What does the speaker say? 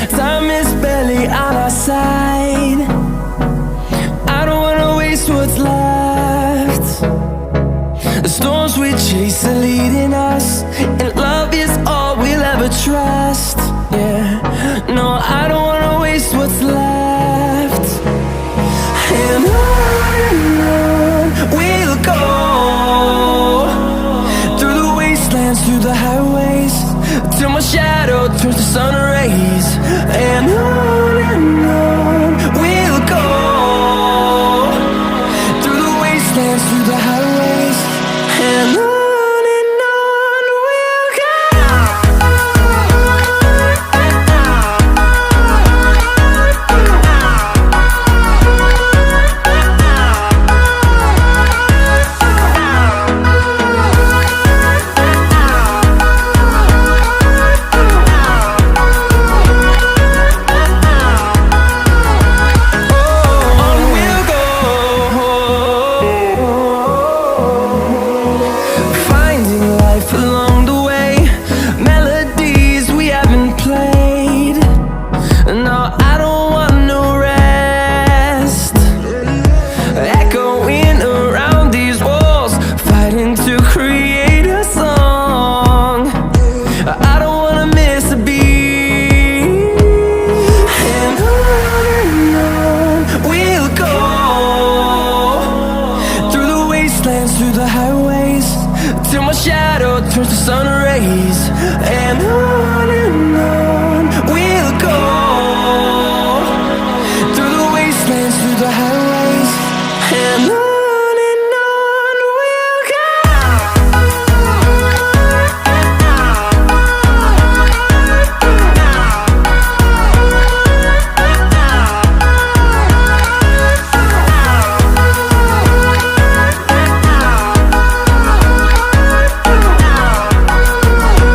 Time is barely on our side. I don't wanna waste what's left. The storms we chase are leading us, and love is all we'll ever trust. Yeah, no, I don't wanna waste what's left. And on we'll go, through the wastelands, through the highways, till my shadow turns to sun